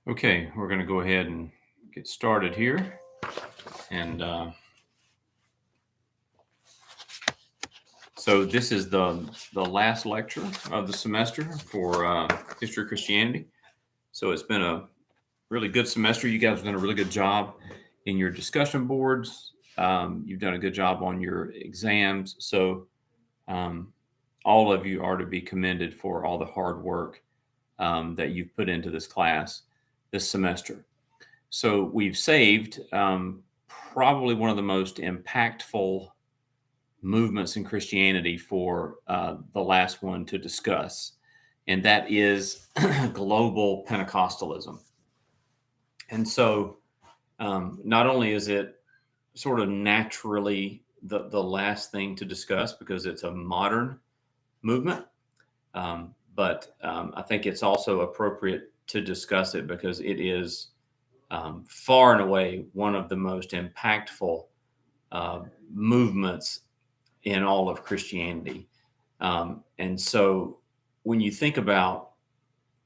Okay, we're going to go ahead and get started here. And so this is the last lecture of the semester for History of Christianity. So it's been a really good semester. You guys have done a really good job in your discussion boards. You've done a good job on your exams. So all of you are to be commended for all the hard work that you've put into this class this semester. So we've saved probably one of the most impactful movements in Christianity for the last one to discuss, and that is global Pentecostalism. And so not only is it sort of naturally the last thing to discuss because it's a modern movement, but I think it's also appropriate to discuss it because it is far and away one of the most impactful movements in all of Christianity. And so when you think about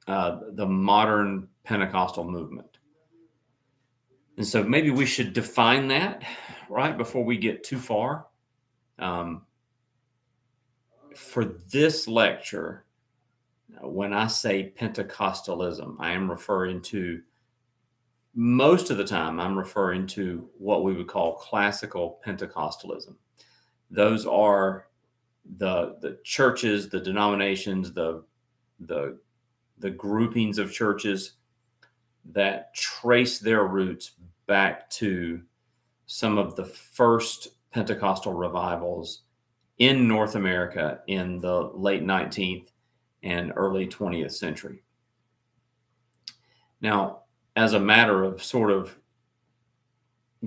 the modern Pentecostal movement, and so maybe we should define that, right, before we get too far. For this lecture, when I say Pentecostalism, I am referring to, most of the time, I'm referring to what we would call classical Pentecostalism. Those are the churches, the denominations, the groupings of churches that trace their roots back to some of the first Pentecostal revivals in North America in the late 19th and early 20th century. Now, as a matter of sort of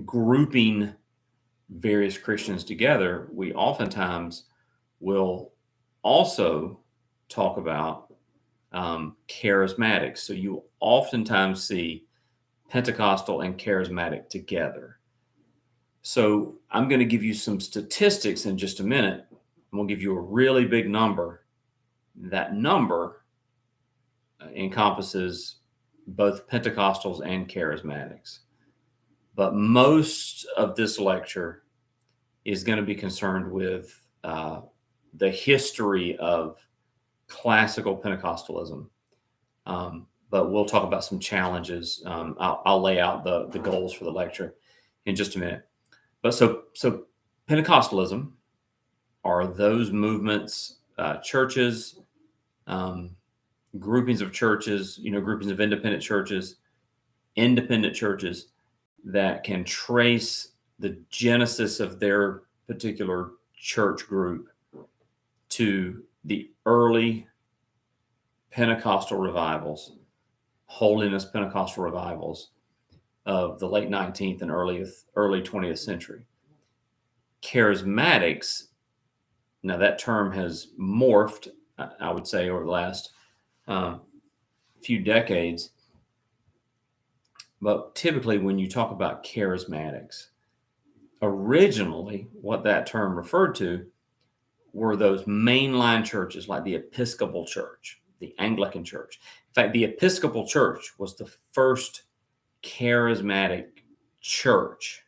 grouping various Christians together, we oftentimes will also talk about charismatics. So you oftentimes see Pentecostal and charismatic together. So I'm going to give you some statistics in just a minute. I'm going to give you a really big number. That number encompasses both Pentecostals and charismatics. But most of this lecture is going to be concerned with the history of classical Pentecostalism. But we'll talk about some challenges. I'll lay out the goals for the lecture in just a minute. But so Pentecostalism are those movements, churches, groupings of churches, groupings of independent churches that can trace the genesis of their particular church group to the early Pentecostal revivals, holiness Pentecostal revivals of the late 19th and early 20th century. Charismatics, now that term has morphed, I would say, over the last few decades. But typically when you talk about charismatics, originally what that term referred to were those mainline churches like the Episcopal Church, the Anglican Church. In fact, the Episcopal Church was the first charismatic church.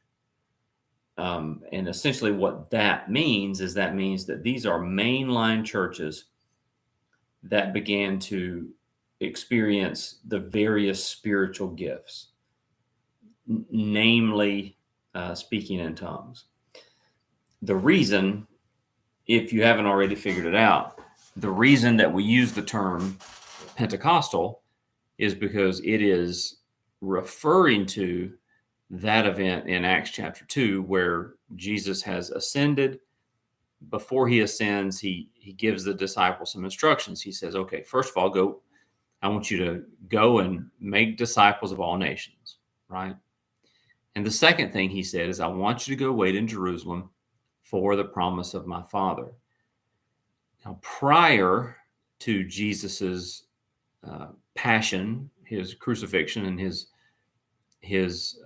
And essentially what that means is that these are mainline churches that began to experience the various spiritual gifts, namely speaking in tongues. The reason, if you haven't already figured it out, the reason that we use the term Pentecostal is because it is referring to that event in Acts chapter 2 where Jesus has ascended. Before he ascends, he gives the disciples some instructions. He says, okay, first of all, I want you to go and make disciples of all nations, right? And the second thing he said is, I want you to go wait in Jerusalem for the promise of my Father. Now, prior to Jesus's passion, his crucifixion, and his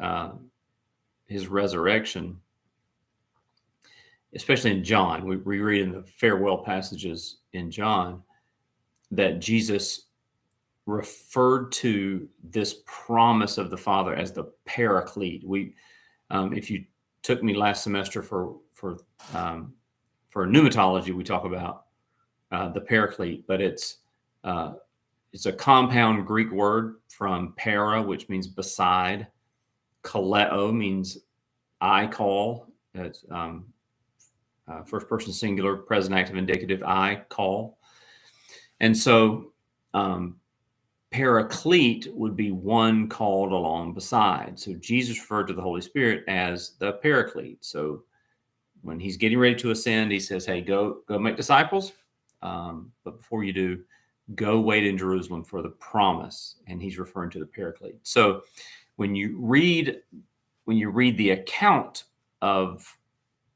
resurrection, especially in John, we read in the farewell passages in John that Jesus referred to this promise of the Father as the Paraclete. If you took me last semester for pneumatology, we talk about the Paraclete, but it's a compound Greek word from para, which means beside. Kaleo means I call. It's first person singular, present active indicative, I call. And so Paraclete would be one called along beside. So Jesus referred to the Holy Spirit as the Paraclete. So when he's getting ready to ascend, he says, hey, go make disciples. But before you do, go wait in Jerusalem for the promise. And he's referring to the Paraclete. So when you read the account of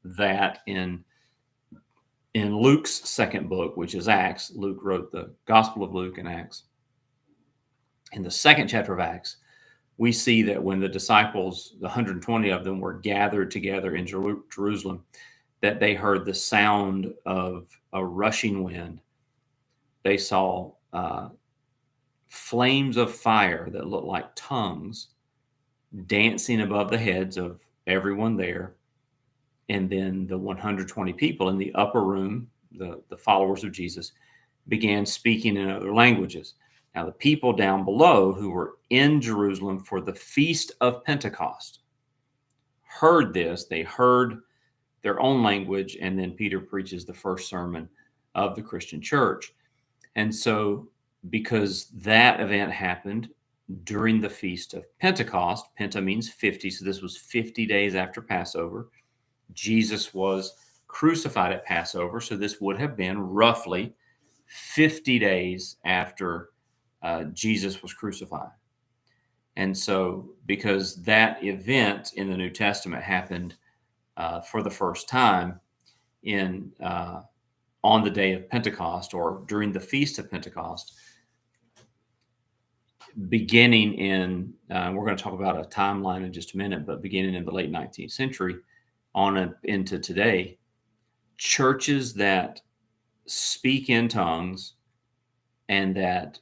that in Luke's second book, which is Acts, Luke wrote the Gospel of Luke and Acts. In the second chapter of Acts, we see that when the disciples, the 120 of them, were gathered together in Jerusalem, that they heard the sound of a rushing wind. They saw flames of fire that looked like tongues dancing above the heads of everyone there. And then the 120 people in the upper room, the followers of Jesus, began speaking in other languages. Now, the people down below who were in Jerusalem for the Feast of Pentecost heard this. They heard their own language, and then Peter preaches the first sermon of the Christian church. And so, because that event happened during the Feast of Pentecost, Penta means 50, so this was 50 days after Passover. Jesus was crucified at Passover, so this would have been roughly 50 days after Jesus was crucified. And so, because that event in the New Testament happened for the first time on the day of Pentecost, or during the Feast of Pentecost, beginning in, we're going to talk about a timeline in just a minute, but beginning in the late 19th century into today, churches that speak in tongues and that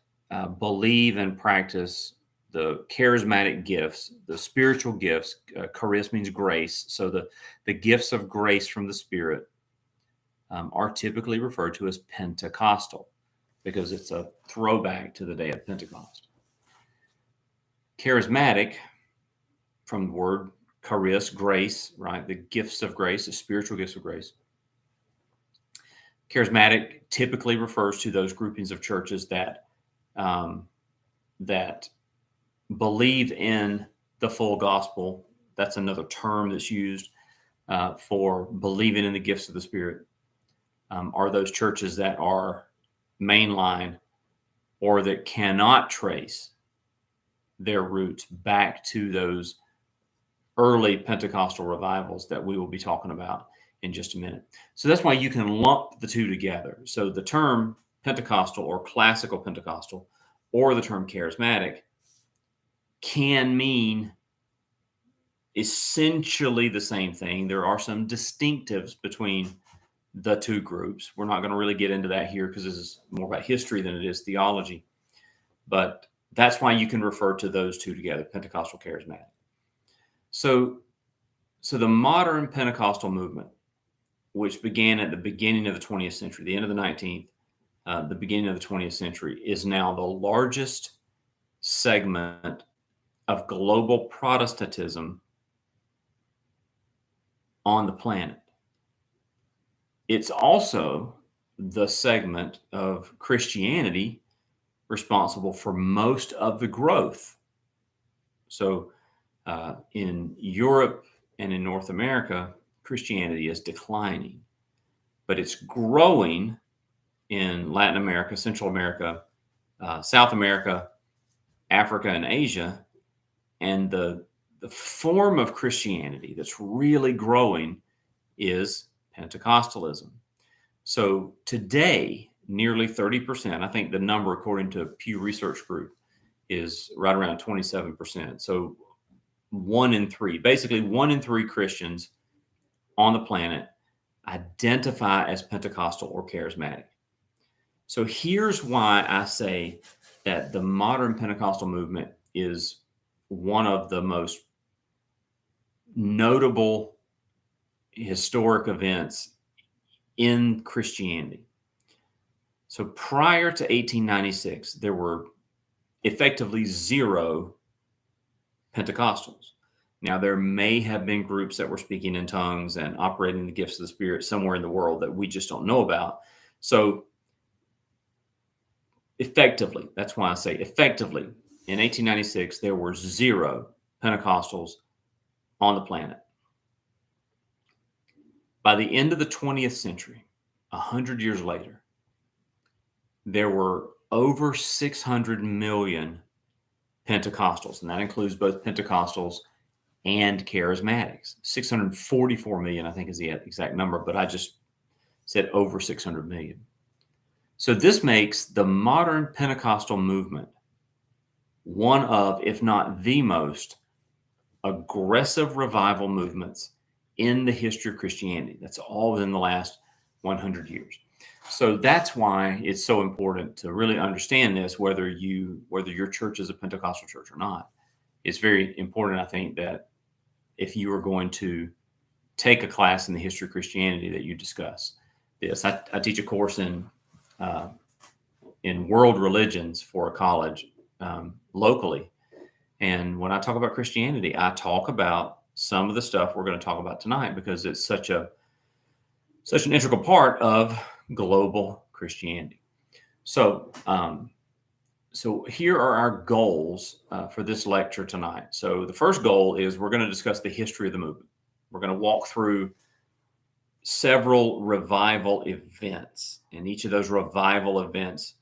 believe and practice the charismatic gifts, the spiritual gifts. Charis means grace. So the gifts of grace from the Spirit are typically referred to as Pentecostal, because it's a throwback to the day of Pentecost. Charismatic, from the word charis, grace, right? The gifts of grace, the spiritual gifts of grace. Charismatic typically refers to those groupings of churches that believe in the full gospel. That's another term that's used for believing in the gifts of the Spirit. Are those churches that are mainline or that cannot trace their roots back to those early Pentecostal revivals that we will be talking about in just a minute. So that's why you can lump the two together. So the term Pentecostal or classical Pentecostal, or the term charismatic, can mean essentially the same thing. There are some distinctives between the two groups. We're not going to really get into that here because this is more about history than it is theology. But that's why you can refer to those two together, Pentecostal, charismatic. So the modern Pentecostal movement, which began at the beginning of the 20th century, the end of the 19th, the beginning of the 20th century, is now the largest segment of global Protestantism on the planet. It's also the segment of Christianity responsible for most of the growth. So in Europe and in North America, Christianity is declining, but it's growing in Latin America, Central America, South America, Africa, and Asia. And the form of Christianity that's really growing is Pentecostalism. So today, nearly 30%, I think the number according to Pew Research Group is right around 27%. So 1 in 3, basically 1 in 3 Christians on the planet identify as Pentecostal or charismatic. So here's why I say that the modern Pentecostal movement is one of the most notable historic events in Christianity. So prior to 1896, there were effectively zero Pentecostals. Now, there may have been groups that were speaking in tongues and operating the gifts of the Spirit somewhere in the world that we just don't know about. So effectively, that's why I say effectively, in 1896, there were zero Pentecostals on the planet. By the end of the 20th century, 100 years later, there were over 600 million Pentecostals, and that includes both Pentecostals and Charismatics. 644 million, I think, is the exact number, but I just said over 600 million. So this makes the modern Pentecostal movement one of, if not the most aggressive revival movements in the history of Christianity. That's all within the last 100 years. So that's why it's so important to really understand this, whether your church is a Pentecostal church or not. It's very important, I think, that if you are going to take a class in the history of Christianity, that you discuss this. I teach a course in world religions for a college locally. And when I talk about Christianity, I talk about some of the stuff we're going to talk about tonight because it's such an integral part of global Christianity. So, so here are our goals for this lecture tonight. So the first goal is we're going to discuss the history of the movement. We're going to walk through several revival events, and each of those revival events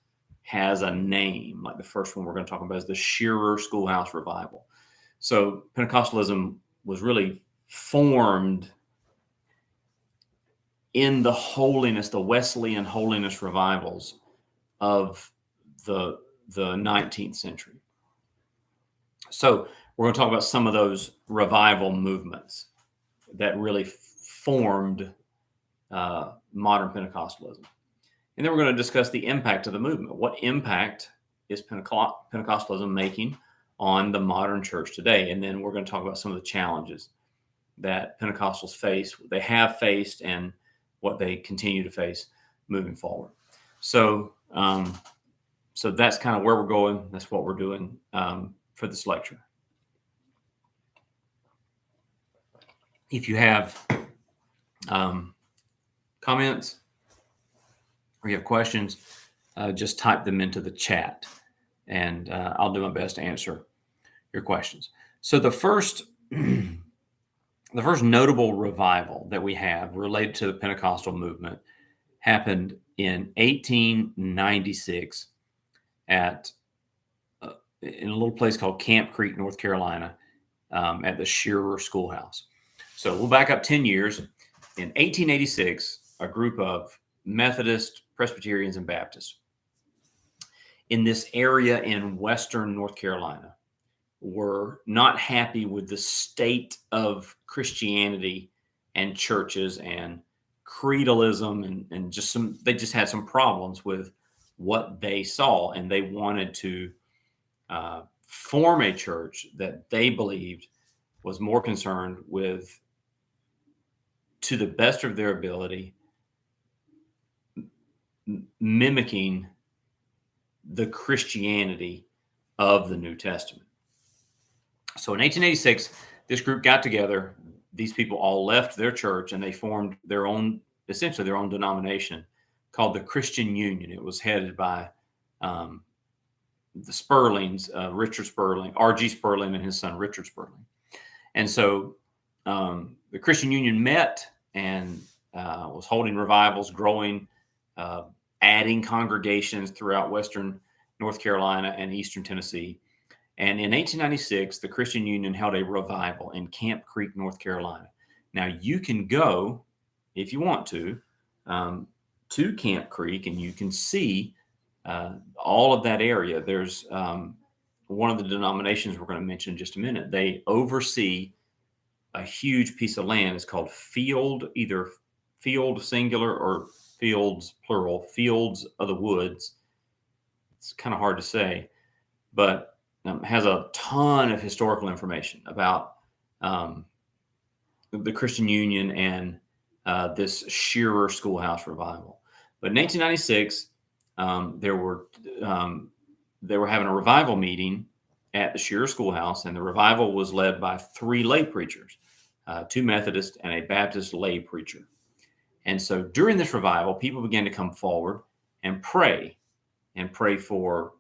has a name. Like the first one we're going to talk about is the Shearer Schoolhouse Revival. So Pentecostalism was really formed in the holiness, the Wesleyan holiness revivals of the 19th century. So we're going to talk about some of those revival movements that really formed modern Pentecostalism. And then we're going to discuss the impact of the movement. What impact is Pentecostalism making on the modern church today? And then we're going to talk about some of the challenges that Pentecostals face, they have faced, and what they continue to face moving forward. So, so that's kind of where we're going. That's what we're doing for this lecture. If you have comments or you have questions, just type them into the chat, and I'll do my best to answer your questions. So the first notable revival that we have related to the Pentecostal movement happened in 1896 in a little place called Camp Creek, North Carolina, at the Shearer Schoolhouse. So we'll back up 10 years. In 1886, a group of Methodist, Presbyterians, and Baptists in this area in Western North Carolina were not happy with the state of Christianity and churches and creedalism and they just had some problems with what they saw, and they wanted to form a church that they believed was more concerned with, to the best of their ability, mimicking the Christianity of the New Testament. So in 1886, this group got together. These people all left their church and they formed essentially their own denomination called the Christian Union. It was headed by the Spurlings, Richard Spurling, R.G. Spurling, and his son Richard Spurling. And so the Christian Union met and was holding revivals, growing, adding congregations throughout Western North Carolina and Eastern Tennessee. And in 1896, the Christian Union held a revival in Camp Creek, North Carolina. Now, you can go, if you want to Camp Creek, and you can see all of that area. There's one of the denominations we're going to mention in just a minute. They oversee a huge piece of land. It's called either field singular or fields plural, Fields of the Woods it's kind of hard to say, but has a ton of historical information about the Christian Union and this Shearer Schoolhouse Revival. But in 1896, they were having a revival meeting at the Shearer Schoolhouse, and the revival was led by 3 lay preachers, 2 Methodist and a Baptist lay preacher. And so during this revival, people began to come forward and pray for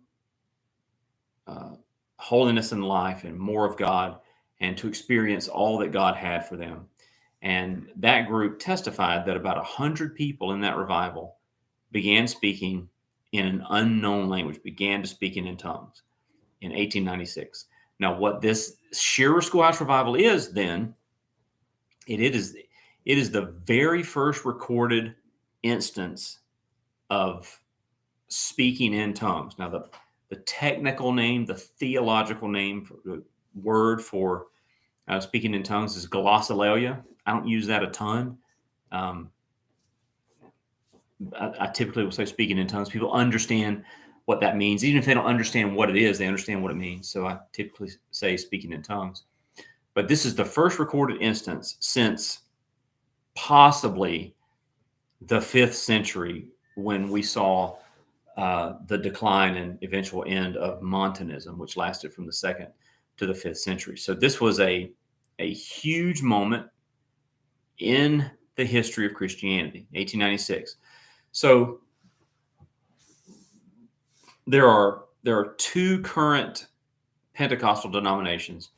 holiness in life and more of God, and to experience all that God had for them. And that group testified that about 100 people in that revival began speaking in an unknown language, began to speaking in tongues in 1896. Now, what this Shearer Schoolhouse Revival is then, it is the very first recorded instance of speaking in tongues. Now, the technical name, the theological name, the word for speaking in tongues is glossolalia. I don't use that a ton. I typically will say speaking in tongues. People understand what that means. Even if they don't understand what it is, they understand what it means. So I typically say speaking in tongues. But this is the first recorded instance since possibly the 5th century, when we saw the decline and eventual end of Montanism, which lasted from the 2nd to the 5th century. So this was a huge moment in the history of Christianity, 1896. So there are 2 current Pentecostal denominations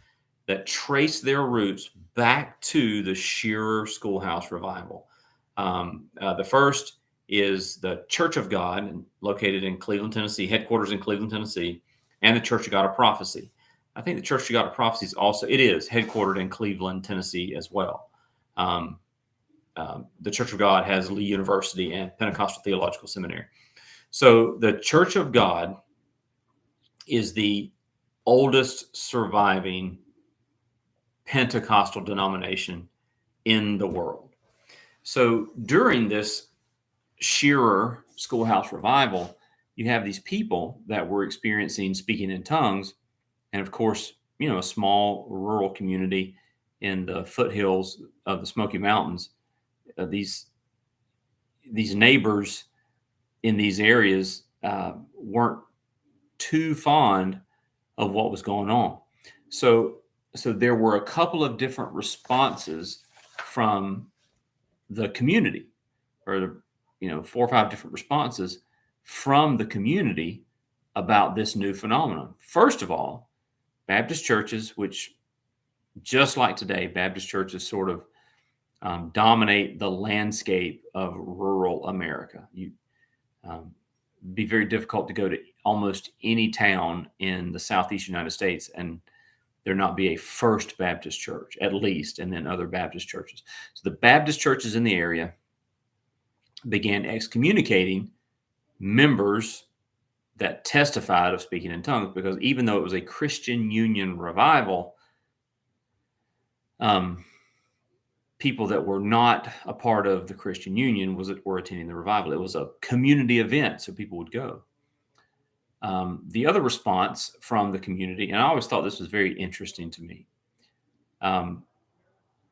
that trace their roots back to the Shearer Schoolhouse Revival. The first is the Church of God, located in Cleveland, Tennessee, headquarters in Cleveland, Tennessee, and the Church of God of Prophecy. I think the Church of God of Prophecy is headquartered in Cleveland, Tennessee as well. The Church of God has Lee University and Pentecostal Theological Seminary. So the Church of God is the oldest surviving Pentecostal denomination in the world. So during this Shearer Schoolhouse Revival, you have these people that were experiencing speaking in tongues. And of course, a small rural community in the foothills of the Smoky Mountains, these neighbors in these areas weren't too fond of what was going on. So there were a couple of different responses from the community, or 4 or 5 different responses from the community about this new phenomenon. First of all, Baptist churches, which, just like today, Baptist churches sort of dominate the landscape of rural America. Be very difficult to go to almost any town in the Southeast United States and there not be a First Baptist church, at least, and then other Baptist churches. So the Baptist churches in the area began excommunicating members that testified of speaking in tongues, because even though it was a Christian Union revival, people that were not a part of the Christian Union were attending the revival. It was a community event, so people would go. The other response from the community, and I always thought this was very interesting to me.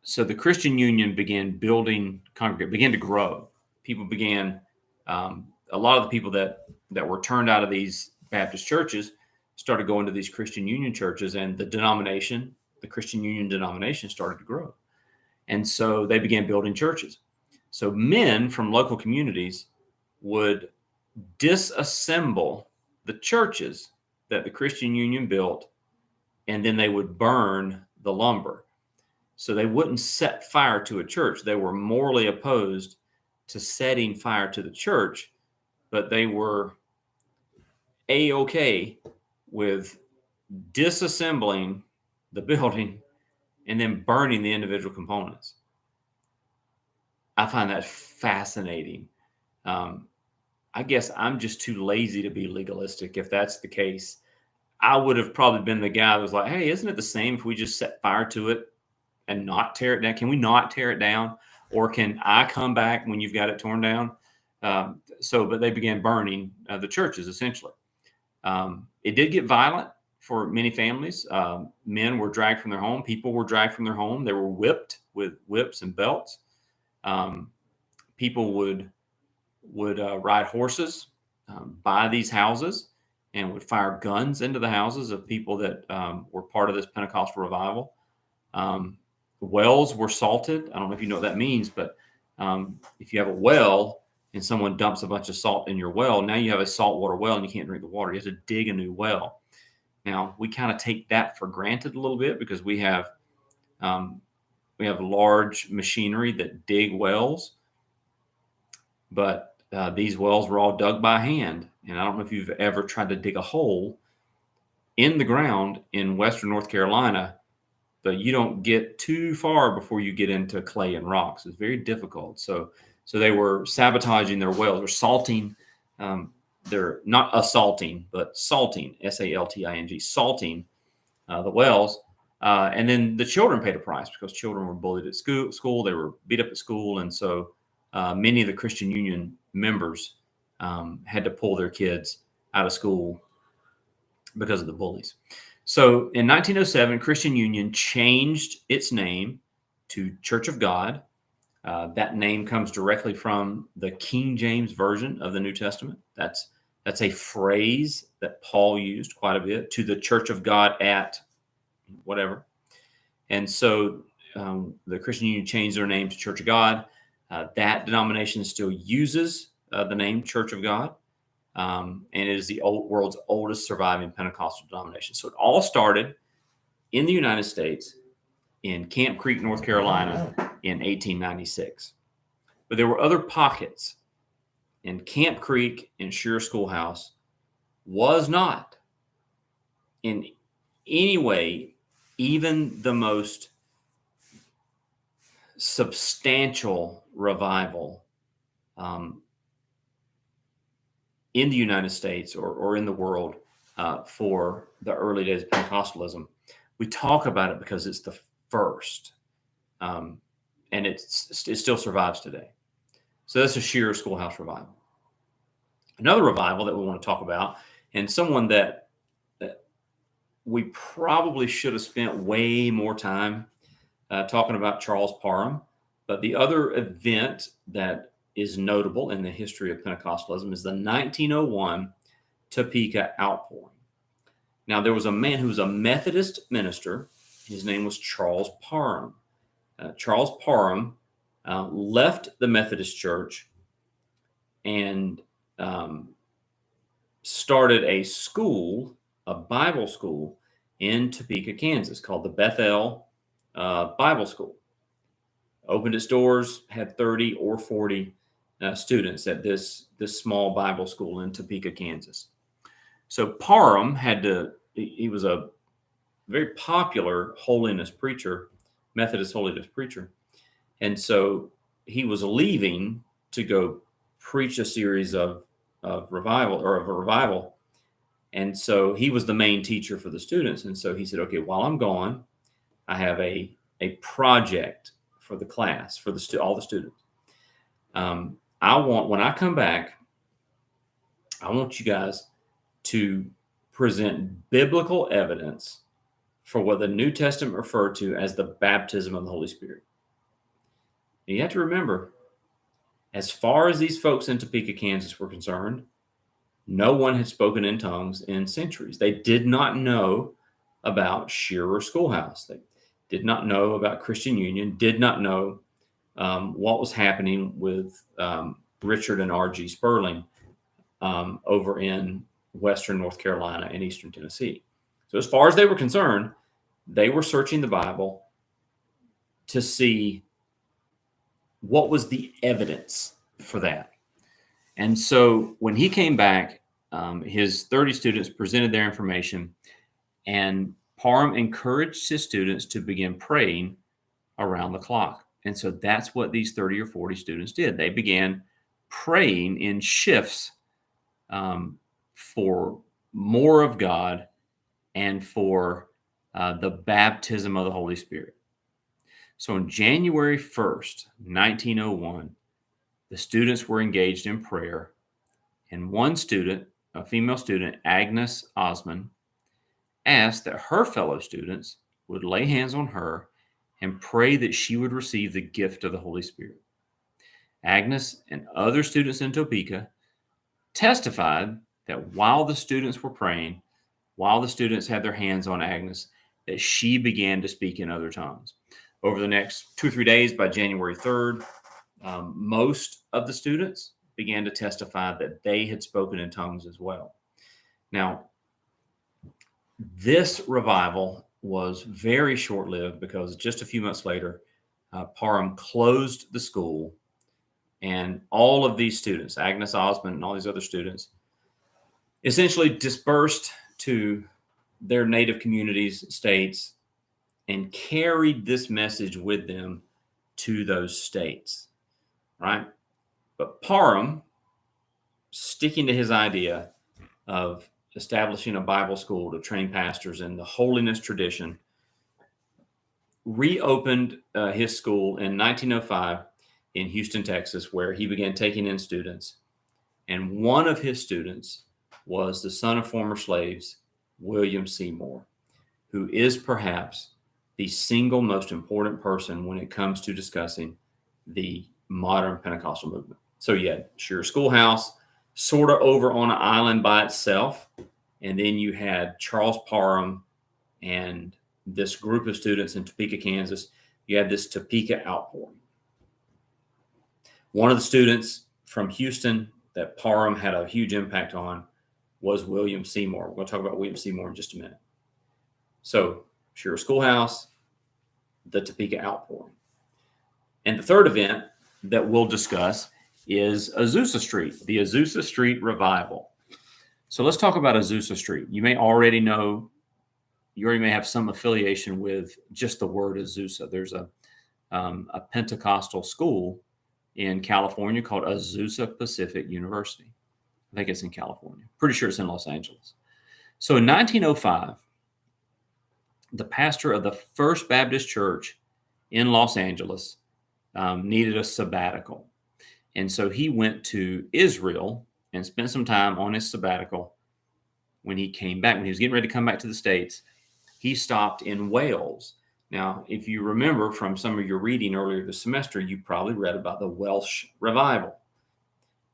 So the Christian Union began began to grow. People began, a lot of the people that were turned out of these Baptist churches started going to these Christian Union churches, and the Christian Union denomination started to grow. And so they began building churches. So men from local communities would disassemble the churches that the Christian Union built, and then they would burn the lumber. So they wouldn't set fire to a church. They were morally opposed to setting fire to the church, but they were A-okay with disassembling the building and then burning the individual components. I find that fascinating. I guess I'm just too lazy to be legalistic. If that's the case, I would have probably been the guy that was like, hey, isn't it the same if we just set fire to it and not tear it down? Can we not tear it down? Or can I come back when you've got it torn down? But they began burning the churches, essentially. It did get violent for many families. Men were dragged from their home. People were dragged from their home. They were whipped with whips and belts. People would ride horses by these houses and would fire guns into the houses of people that were part of this Pentecostal revival. Wells were salted. I don't know if you know what that means, but if you have a well and someone dumps a bunch of salt in your well, now you have a saltwater well and you can't drink the water. You have to dig a new well. Now, we kind of take that for granted a little bit because we have large machinery that dig wells, but these wells were all dug by hand. And I don't know if you've ever tried to dig a hole in the ground in Western North Carolina, but you don't get too far before you get into clay and rocks. It's very difficult. So they were sabotaging their wells. They're salting. They're not assaulting, but salting, S-A-L-T-I-N-G, salting the wells. And then the children paid a price because children were bullied at school. They were beat up at school. And so many of the Christian Union members had to pull their kids out of school because of the bullies. So in 1907, Christian Union changed its name to Church of God. That name comes directly from the King James Version of the New Testament. That's a phrase that Paul used quite a bit, to the Church of God at whatever. And so the Christian Union changed their name to Church of God. That denomination still uses the name Church of God. And it is the world's oldest surviving Pentecostal denomination. So it all started in the United States in Camp Creek, North Carolina in 1896. But there were other pockets, and Camp Creek and Shearer Schoolhouse was not in any way even the most substantial revival in the United States or in the world for the early days of Pentecostalism. We talk about it because it's the first, and it still survives today. So that's a Shearer Schoolhouse revival. Another revival that we want to talk about, and someone that we probably should have spent way more time talking about, Charles Parham. But the other event that is notable in the history of Pentecostalism is the 1901 Topeka outpouring. Now, there was a man who was a Methodist minister. His name was Charles Parham. Charles Parham left the Methodist Church and started a school, a Bible school in Topeka, Kansas, called the Bethel Bible School. Opened its doors, had 30 or 40 students at this small Bible school in Topeka, Kansas. So Parham he was a very popular holiness preacher, Methodist holiness preacher. And so he was leaving to go preach a series of revival. And so he was the main teacher for the students. And so he said, okay, while I'm gone, I have a project for the class, for all the students. When I come back, I want you guys to present biblical evidence for what the New Testament referred to as the baptism of the Holy Spirit. And you have to remember, as far as these folks in Topeka, Kansas were concerned, no one had spoken in tongues in centuries. They did not know about Shearer Schoolhouse. They did not know about Christian Union, did not know what was happening with Richard and R.G. Sperling over in Western North Carolina and Eastern Tennessee. So as far as they were concerned, they were searching the Bible to see what was the evidence for that. And so when he came back, his 30 students presented their information, and Parham encouraged his students to begin praying around the clock. And so that's what these 30 or 40 students did. They began praying in shifts for more of God and for the baptism of the Holy Spirit. So on January 1st, 1901, the students were engaged in prayer, and one student a female student, Agnes Osman, asked that her fellow students would lay hands on her and pray that she would receive the gift of the Holy Spirit. Agnes and other students in Topeka testified that while the students were praying, while the students had their hands on Agnes, that she began to speak in other tongues. Over the next 2 or 3 days, by January 3rd, most of the students began to testify that they had spoken in tongues as well. Now, this revival was very short-lived because just a few months later, Parham closed the school, and all of these students, Agnes Osmond and all these other students, essentially dispersed to their native communities, states, and carried this message with them to those states, right? But Parham, sticking to his idea of establishing a Bible school to train pastors in the holiness tradition, reopened his school in 1905 in Houston, Texas, where he began taking in students. And one of his students was the son of former slaves, William Seymour, who is perhaps the single most important person when it comes to discussing the modern Pentecostal movement. So you had Shearer Schoolhouse, sort of over on an island by itself. And then you had Charles Parham and this group of students in Topeka, Kansas. You had this Topeka outpouring. One of the students from Houston that Parham had a huge impact on was William Seymour. We're going to talk about William Seymour in just a minute. So Shearer Schoolhouse, the Topeka outpouring. And the third event that we'll discuss is Azusa Street, the Azusa Street Revival. So let's talk about Azusa Street. You may already know, you already may have some affiliation with just the word Azusa. There's a Pentecostal school in California called Azusa Pacific University. I think it's in California. Pretty sure it's in Los Angeles. So in 1905, the pastor of the First Baptist Church in Los Angeles needed a sabbatical. And so he went to Israel and spent some time on his sabbatical. When he came back, when he was getting ready to come back to the States, he stopped in Wales. Now, if you remember from some of your reading earlier this semester, you probably read about the Welsh Revival.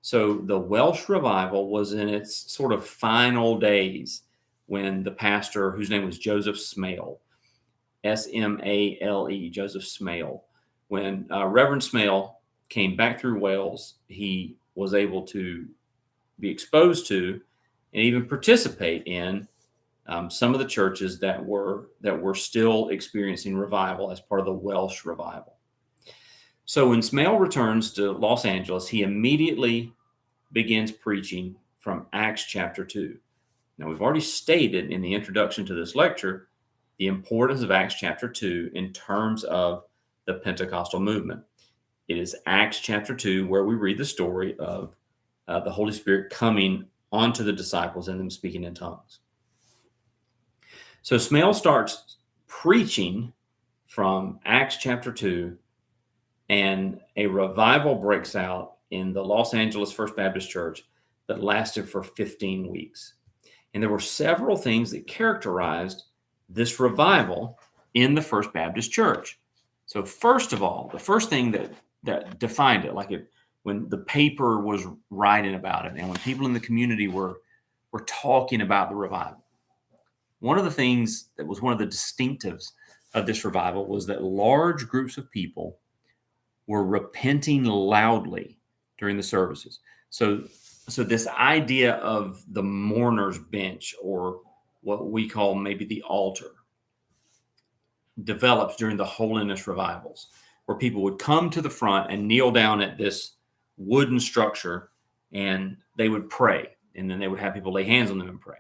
So the Welsh Revival was in its sort of final days when the pastor, whose name was Joseph Smale, S-M-A-L-E, Joseph Smale, when Reverend Smale came back through Wales, he was able to be exposed to and even participate in some of the churches that were still experiencing revival as part of the Welsh Revival. So when Smale returns to Los Angeles, he immediately begins preaching from Acts chapter 2. Now, we've already stated in the introduction to this lecture the importance of Acts chapter 2 in terms of the Pentecostal movement. It is Acts chapter 2 where we read the story of the Holy Spirit coming onto the disciples and them speaking in tongues. So Smale starts preaching from Acts chapter 2, and a revival breaks out in the Los Angeles First Baptist Church that lasted for 15 weeks. And there were several things that characterized this revival in the First Baptist Church. So first of all, the first thing that defined it, when the paper was writing about it and when people in the community were talking about the revival, one of the things that was one of the distinctives of this revival was that large groups of people were repenting loudly during the services. So this idea of the mourner's bench, or what we call maybe the altar, develops during the holiness revivals, where people would come to the front and kneel down at this wooden structure and they would pray, and then they would have people lay hands on them and pray.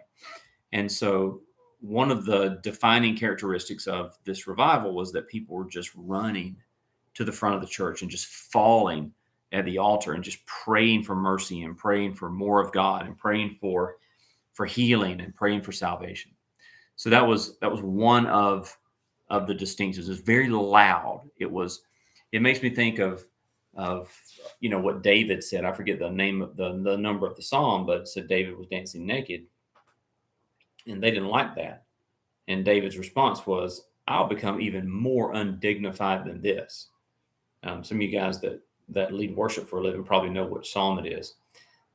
And so one of the defining characteristics of this revival was that people were just running to the front of the church and just falling at the altar and just praying for mercy and praying for more of God and praying for healing and praying for salvation. So that was one of the distinctions. It was very loud. It makes me think of of what David said. I forget the name of the number of the psalm, but it said David was dancing naked, and they didn't like that. And David's response was, "I'll become even more undignified than this." Some of you guys that lead worship for a living probably know what psalm it is,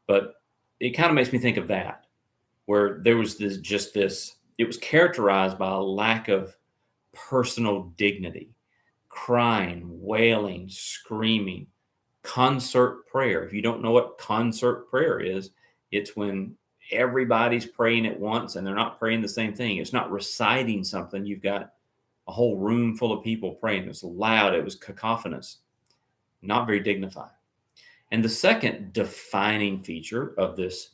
but it kind of makes me think of that, where there was this. It was characterized by a lack of personal dignity, crying, wailing, screaming, concert prayer. If you don't know what concert prayer is, it's when everybody's praying at once and they're not praying the same thing. It's not reciting something. You've got a whole room full of people praying. It was loud. It was cacophonous, not very dignified. And the second defining feature of this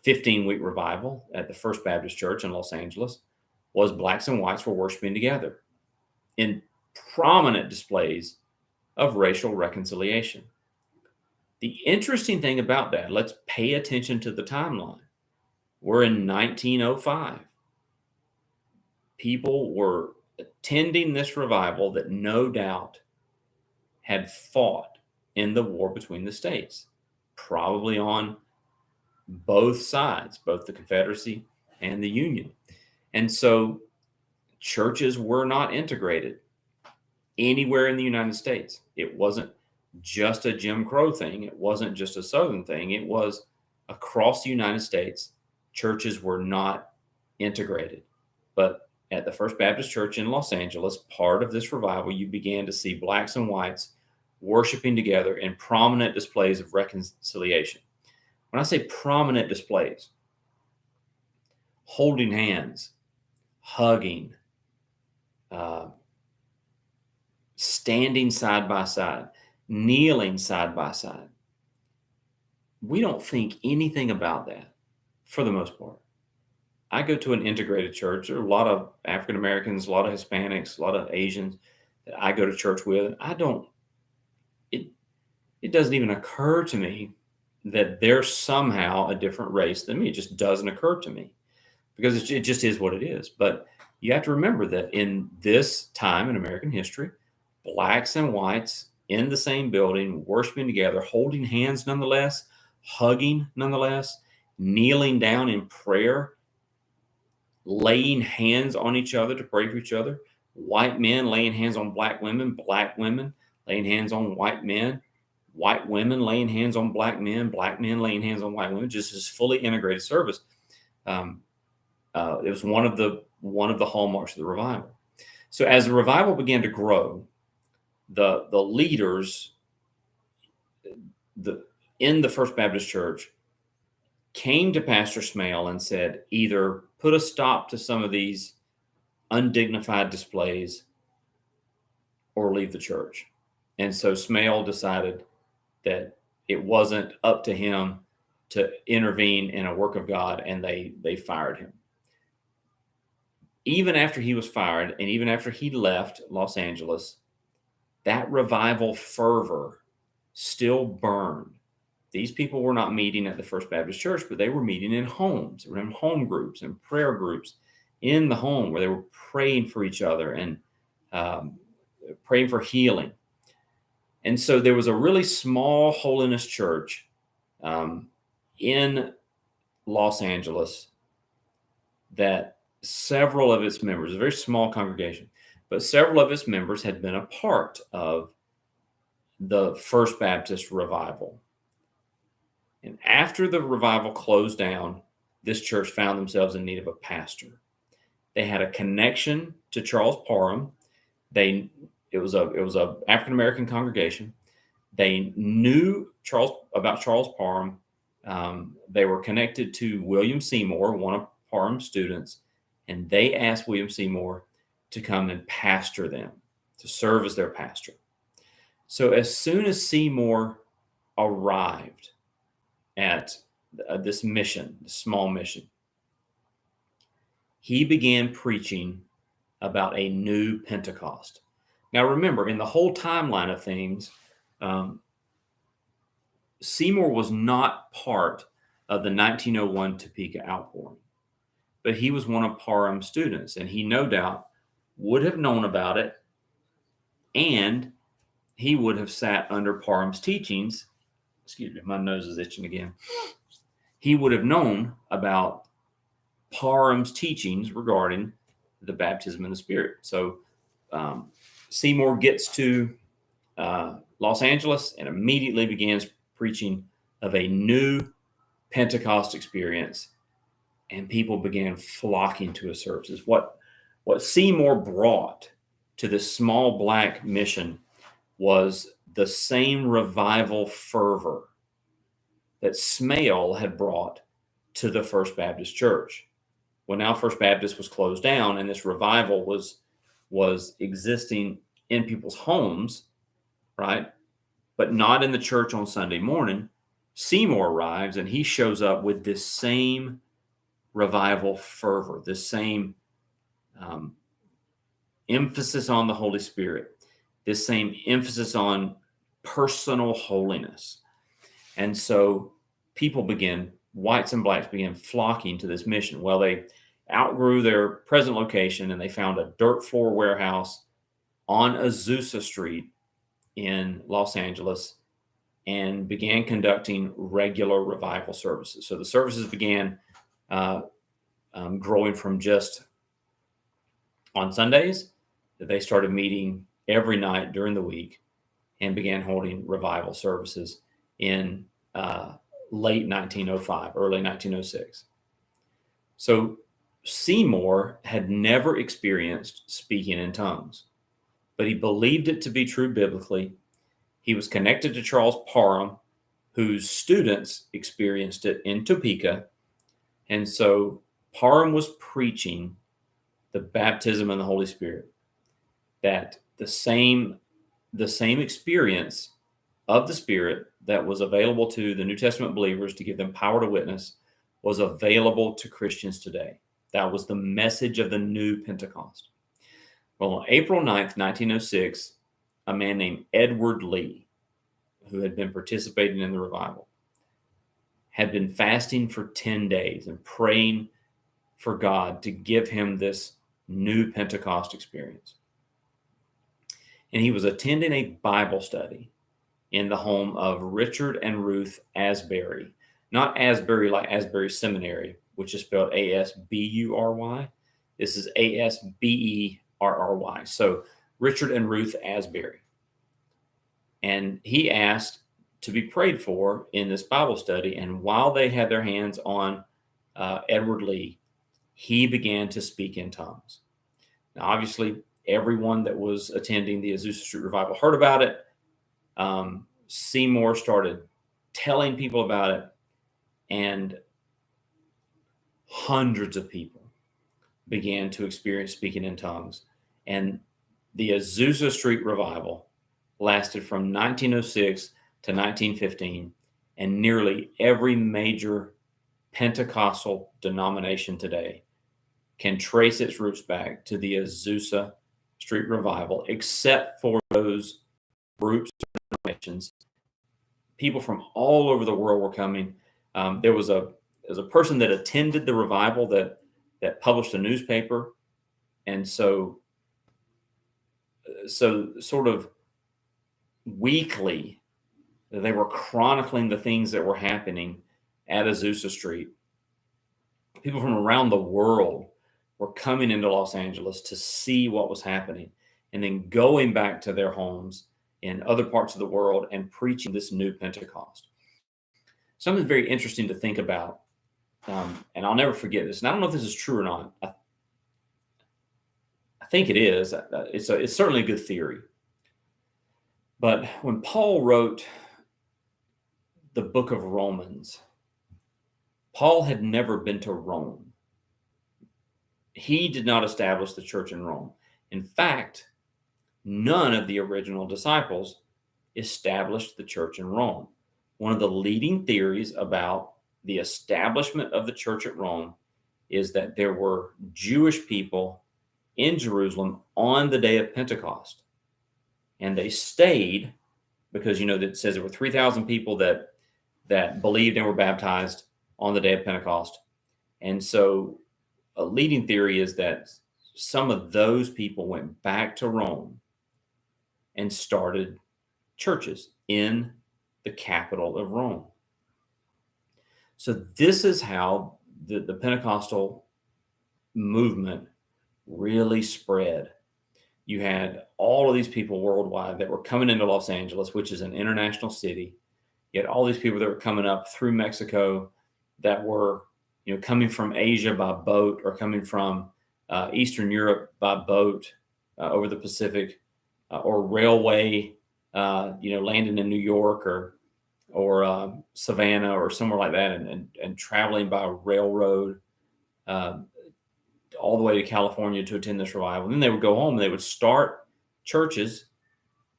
15-week revival at the First Baptist Church in Los Angeles was blacks and whites were worshiping together in prominent displays of racial reconciliation. The interesting thing about that, let's pay attention to the timeline. We're in 1905. People were attending this revival that no doubt had fought in the war between the states, probably on both sides, both the Confederacy and the Union. And so churches were not integrated anywhere in the United States. It wasn't just a Jim Crow thing. It wasn't just a Southern thing. It was across the United States. Churches were not integrated. But at the First Baptist Church in Los Angeles, part of this revival, you began to see blacks and whites worshiping together in prominent displays of reconciliation. When I say prominent displays, holding hands, hugging, standing side by side, kneeling side by side. We don't think anything about that for the most part. I go to an integrated church. There are a lot of African Americans, a lot of Hispanics, a lot of Asians that I go to church with. It doesn't even occur to me that they're somehow a different race than me. It just doesn't occur to me because it just is what it is. But you have to remember that in this time in American history, blacks and whites in the same building, worshiping together, holding hands nonetheless, hugging nonetheless, kneeling down in prayer, laying hands on each other to pray for each other, white men laying hands on black women laying hands on white men, white women laying hands on black men laying hands on white women, just this fully integrated service. It was one of the hallmarks of the revival. So as the revival began to grow, the leaders in the First Baptist Church came to Pastor Smale and said, either put a stop to some of these undignified displays or leave the church. And so Smale decided that it wasn't up to him to intervene in a work of God, and they fired him. Even after he was fired, and even after he left Los Angeles, that revival fervor still burned. These people were not meeting at the First Baptist Church, but they were meeting in homes. They were in home groups and prayer groups in the home where they were praying for each other and praying for healing. And so there was a really small holiness church in Los Angeles that several of its members, a very small congregation, but several of its members had been a part of the First Baptist revival. And after the revival closed down, this church found themselves in need of a pastor. They had a connection to Charles Parham. It was a African American congregation. They knew about Charles Parham. They were connected to William Seymour, one of Parham's students, and they asked William Seymour to come and pastor them, to serve as their pastor. So as soon as Seymour arrived at this mission, this small mission, he began preaching about a new Pentecost. Now, remember, in the whole timeline of things, Seymour was not part of the 1901 Topeka outpouring, but he was one of Parham's students, and he no doubt would have known about it, and he would have sat under Parham's teachings. Excuse me, my nose is itching again. He would have known about Parham's teachings regarding the baptism in the Spirit. So Seymour gets to Los Angeles and immediately begins preaching of a new Pentecost experience, and people began flocking to his services. What Seymour brought to this small black mission was the same revival fervor that Smale had brought to the First Baptist Church. Well, now First Baptist was closed down, and this revival was existing in people's homes, right? But not in the church on Sunday morning. Seymour arrives, and he shows up with this same revival fervor, this same emphasis on the Holy Spirit, this same emphasis on personal holiness. And so people began, whites and blacks began flocking to this mission. Well, they outgrew their present location, and they found a dirt floor warehouse on Azusa Street in Los Angeles and began conducting regular revival services. So the services began growing from just on Sundays, that they started meeting every night during the week and began holding revival services in late 1905, early 1906. So Seymour had never experienced speaking in tongues, but he believed it to be true biblically. He was connected to Charles Parham, whose students experienced it in Topeka. And so Parham was preaching the baptism in the Holy Spirit, that the same experience of the Spirit that was available to the New Testament believers to give them power to witness was available to Christians today. That was the message of the new Pentecost. Well, on April 9th, 1906, a man named Edward Lee, who had been participating in the revival, had been fasting for 10 days and praying for God to give him this new Pentecost experience. And he was attending a Bible study in the home of Richard and Ruth Asbury. Not Asbury like Asbury Seminary, which is spelled Asbury. This is Asberry. So Richard and Ruth Asbury. And he asked to be prayed for in this Bible study. And while they had their hands on Edward Lee, he began to speak in tongues. Now, obviously, everyone that was attending the Azusa Street Revival heard about it. Seymour started telling people about it, and hundreds of people began to experience speaking in tongues. And the Azusa Street Revival lasted from 1906 to 1915, and nearly every major Pentecostal denomination today can trace its roots back to the Azusa Street Revival, except for those groups or denominations. People from all over the world were coming. There was a person that attended the revival that published a newspaper, and so sort of weekly, they were chronicling the things that were happening at Azusa Street. People from around the world were coming into Los Angeles to see what was happening, and then going back to their homes in other parts of the world and preaching this new Pentecost. Something very interesting to think about, and I'll never forget this, and I don't know if this is true or not. I think it is. It's certainly a good theory. But when Paul wrote the book of Romans, Paul had never been to Rome. He did not establish the church in Rome. In fact, none of the original disciples established the church in Rome. One of the leading theories about the establishment of the church at Rome is that there were Jewish people in Jerusalem on the day of Pentecost. And they stayed because, it says there were 3,000 people that believed and were baptized on the day of Pentecost. And so a leading theory is that some of those people went back to Rome and started churches in the capital of Rome. So this is how the Pentecostal movement really spread. You had all of these people worldwide that were coming into Los Angeles, which is an international city. You had all these people that were coming up through Mexico that were, coming from Asia by boat, or coming from Eastern Europe by boat over the Pacific, or railway, landing in New York or Savannah or somewhere like that, and traveling by railroad all the way to California to attend this revival. And then they would go home and they would start churches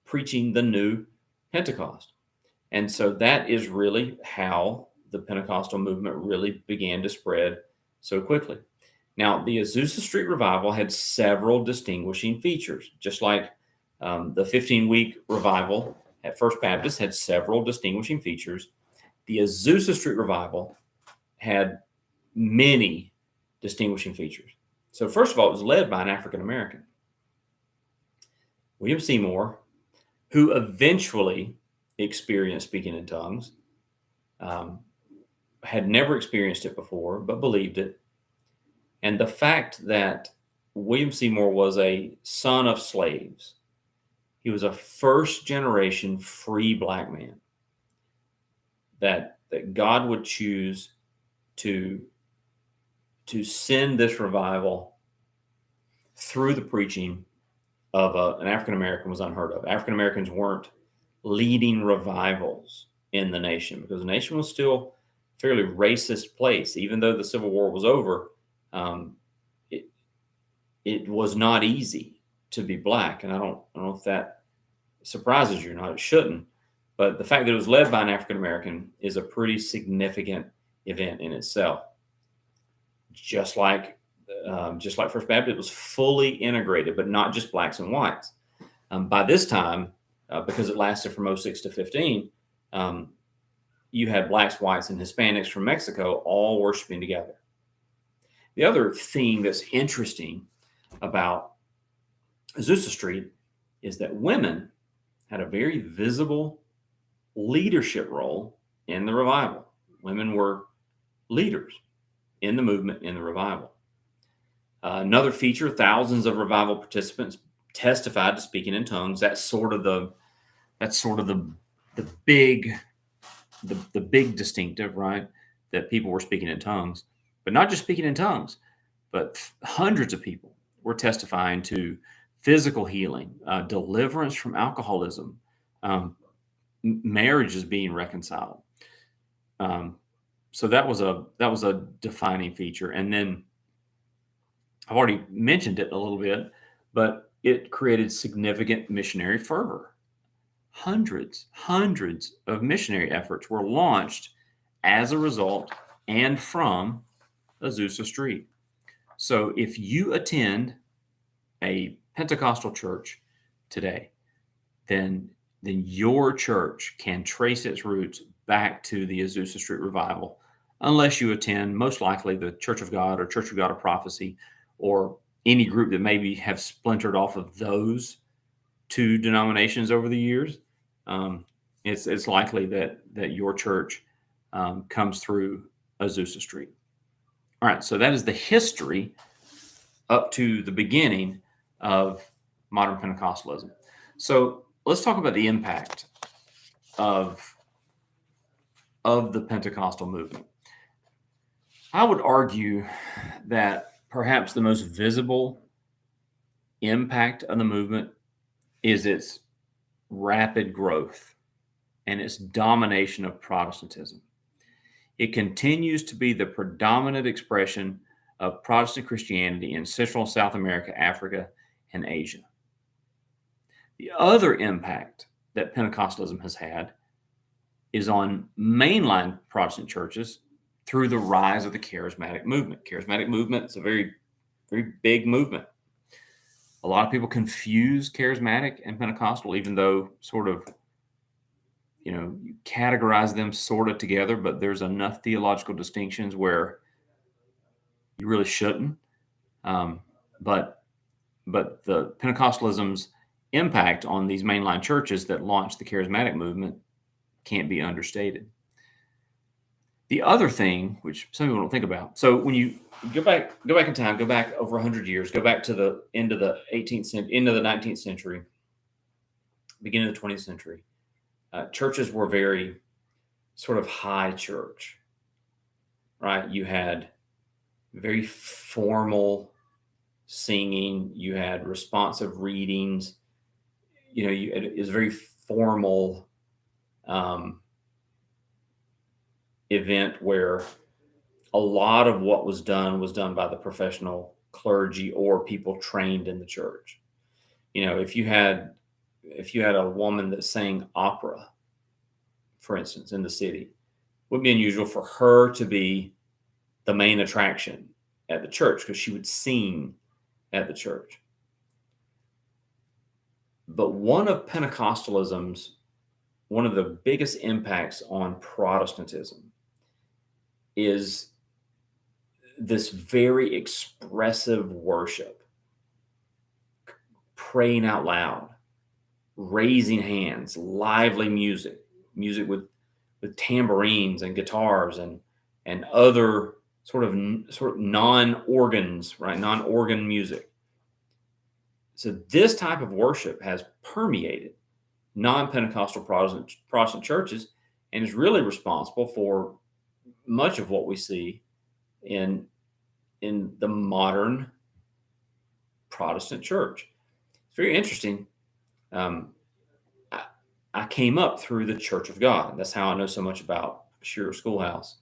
preaching the new Pentecost. And so that is really how the Pentecostal movement really began to spread so quickly. Now, the Azusa Street revival had several distinguishing features, just like the 15-week revival at First Baptist had several distinguishing features. The Azusa Street revival had many distinguishing features. So first of all, it was led by an African American, William Seymour, who eventually experienced speaking in tongues, had never experienced it before, but believed it. And the fact that William Seymour was a son of slaves, he was a first generation free black man, that God would choose to send this revival through the preaching of an African American was unheard of. African Americans weren't leading revivals in the nation because the nation was still a fairly racist place. Even though the Civil War was over, it was not easy to be black. And I don't know if that surprises you or not. It shouldn't. But the fact that it was led by an African American is a pretty significant event in itself. Just like First Baptist, it was fully integrated, but not just blacks and whites. By this time, because it lasted from 06 to 15, you had blacks, whites, and Hispanics from Mexico all worshiping together. The other thing that's interesting about Azusa Street is that women had a very visible leadership role in the revival. Women were leaders in the movement, in the revival. Another feature, thousands of revival participants testified to speaking in tongues. That's sort of the big distinctive, right? That people were speaking in tongues, but not just speaking in tongues, but hundreds of people were testifying to physical healing, deliverance from alcoholism, marriages being reconciled. So that was a defining feature. And then I've already mentioned it a little bit, but it created significant missionary fervor. Hundreds of missionary efforts were launched as a result and from Azusa Street. So if you attend a Pentecostal church today, then your church can trace its roots back to the Azusa Street revival, unless you attend, most likely, the Church of God or Church of God of Prophecy, or any group that maybe have splintered off of those two denominations over the years. It's likely that your church comes through Azusa Street. All right, so that is the history up to the beginning of modern Pentecostalism. So let's talk about the impact of the Pentecostal movement. I would argue that perhaps the most visible impact of the movement is its rapid growth and its domination of Protestantism. It continues to be the predominant expression of Protestant Christianity in Central and South America, Africa, and Asia. The other impact that Pentecostalism has had is on mainline Protestant churches through the rise of the Charismatic movement. Charismatic movement is a very, very big movement. A lot of people confuse Charismatic and Pentecostal, even though sort of, you categorize them sort of together, but there's enough theological distinctions where you really shouldn't. But the Pentecostalisms impact on these mainline churches that launched the Charismatic movement can't be understated. The other thing, which some people don't think about, so when you go back in time, go back over 100 years, go back to the end of the 18th century, end of the 19th century, beginning of the 20th century, churches were very sort of high church, right? You had very formal singing, you had responsive readings, it was very formal event where a lot of what was done by the professional clergy or people trained in the church. If you had a woman that sang opera, for instance, in the city, it would be unusual for her to be the main attraction at the church because she would sing at the church. But one of the biggest impacts on Protestantism is this very expressive worship, praying out loud, raising hands, lively music with tambourines and guitars and other sort of non-organs, right? Non-organ music. So this type of worship has permeated non-Pentecostal Protestant churches and is really responsible for much of what we see in the modern Protestant church. It's very interesting. I came up through the Church of God. That's how I know so much about Shearer Schoolhouse.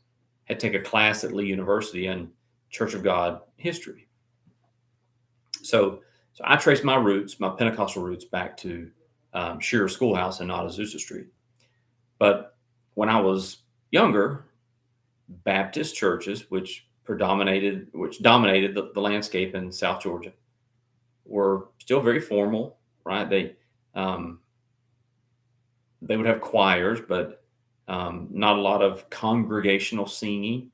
I had to take a class at Lee University in Church of God history. So I traced my Pentecostal roots, back to Shearer Schoolhouse and not Azusa Street. But when I was younger, Baptist churches, which dominated the landscape in South Georgia, were still very formal, right? They would have choirs, but not a lot of congregational singing.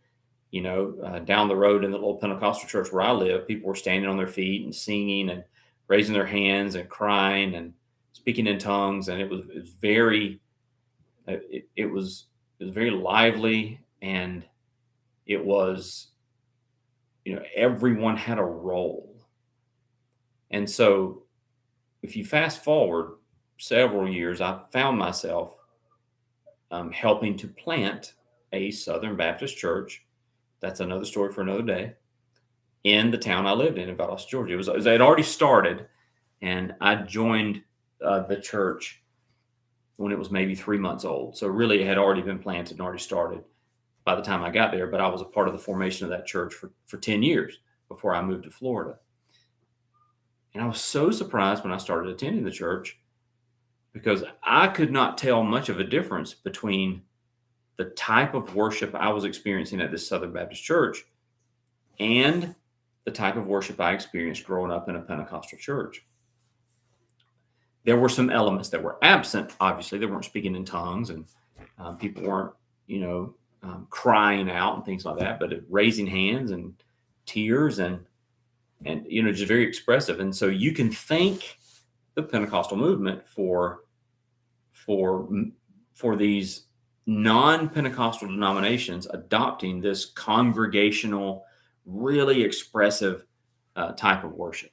Down the road in the little Pentecostal church where I live, people were standing on their feet and singing and raising their hands and crying and speaking in tongues, and it was very lively, and it was, everyone had a role. And so if you fast forward several years, I found myself helping to plant a Southern Baptist church. That's another story for another day. In the town I lived in Valdosta, Georgia. It had already started, and I joined the church when it was maybe 3 months old. So really it had already been planted and already started by the time I got there, but I was a part of the formation of that church for 10 years before I moved to Florida. And I was so surprised when I started attending the church because I could not tell much of a difference between the type of worship I was experiencing at this Southern Baptist church and the type of worship I experienced growing up in a Pentecostal church. There were some elements that were absent. Obviously, they weren't speaking in tongues, and people weren't, crying out and things like that, but raising hands and tears and just very expressive. And so you can thank the Pentecostal movement for these non-Pentecostal denominations adopting this congregational, really expressive type of worship.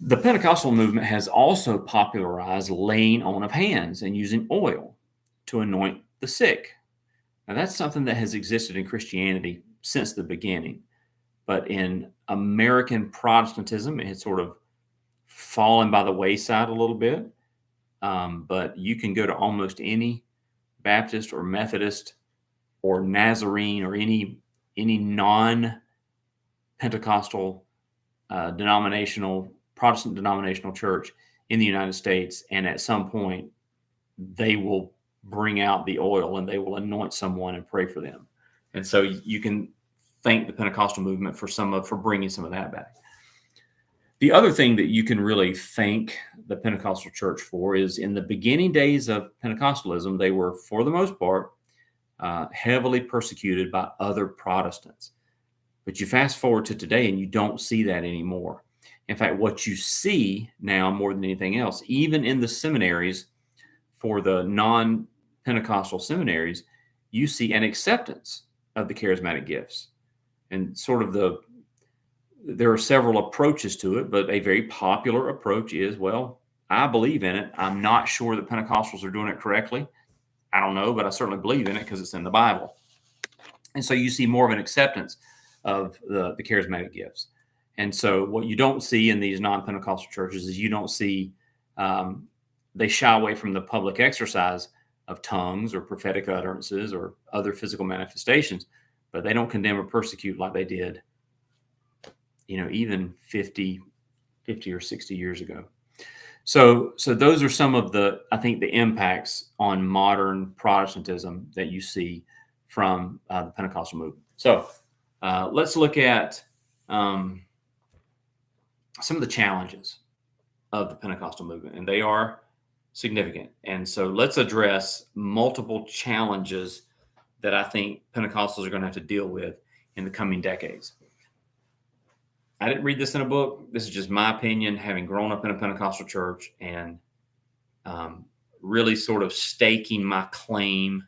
The Pentecostal movement has also popularized laying on of hands and using oil to anoint the sick. Now, that's something that has existed in Christianity since the beginning, but in American Protestantism, it had sort of fallen by the wayside a little bit. But you can go to almost any Baptist or Methodist or Nazarene or any non-Pentecostal Protestant denominational church in the United States, and at some point they will bring out the oil and they will anoint someone and pray for them. And so you can thank the Pentecostal movement for bringing some of that back. The other thing that you can really thank the Pentecostal church for is in the beginning days of Pentecostalism, they were, for the most part, heavily persecuted by other Protestants. But you fast forward to today and you don't see that anymore. In fact, what you see now more than anything else, even in the seminaries for the non-Pentecostal seminaries, you see an acceptance of the charismatic gifts. And sort of there are several approaches to it, but a very popular approach is, well, I believe in it. I'm not sure that Pentecostals are doing it correctly. I don't know, but I certainly believe in it because it's in the Bible. And so you see more of an acceptance of the charismatic gifts. And so what you don't see in these non-Pentecostal churches is you don't see, they shy away from the public exercise of tongues or prophetic utterances or other physical manifestations, but they don't condemn or persecute like they did, even 50 or 60 years ago. So those are some of the impacts on modern Protestantism that you see from the Pentecostal movement. So let's look at some of the challenges of the Pentecostal movement, and they are significant. And so let's address multiple challenges that I think Pentecostals are going to have to deal with in the coming decades. I didn't read this in a book. This is just my opinion, having grown up in a Pentecostal church and really sort of staking my claim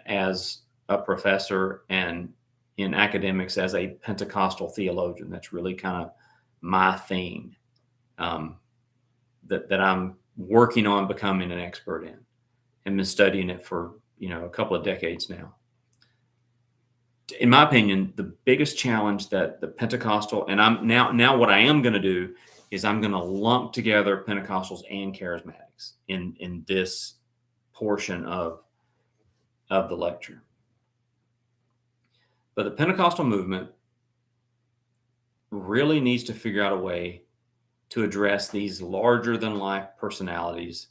as a professor and in academics as a Pentecostal theologian. That's really kind of my thing that I'm working on becoming an expert in, and been studying it for a couple of decades now. In my opinion, the biggest challenge that the Pentecostal, and I'm now what I am going to do is I'm going to lump together Pentecostals and Charismatics in this portion of the lecture. But the Pentecostal movement really needs to figure out a way to address these larger than life personalities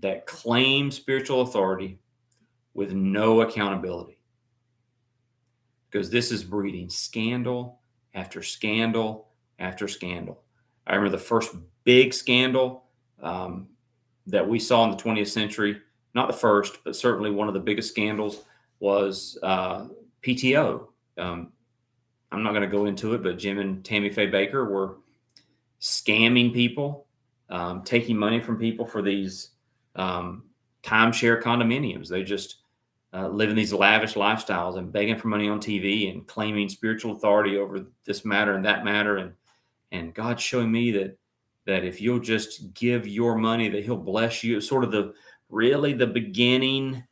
that claim spiritual authority with no accountability. Because this is breeding scandal after scandal after scandal. I remember the first big scandal that we saw in the 20th century, not the first, but certainly one of the biggest scandals was PTO. I'm not going to go into it, but Jim and Tammy Faye Baker were scamming people, taking money from people for these timeshare condominiums. They just live in these lavish lifestyles and begging for money on TV and claiming spiritual authority over this matter and that matter. And God's showing me that if you'll just give your money, that He'll bless you. It's sort of the beginning,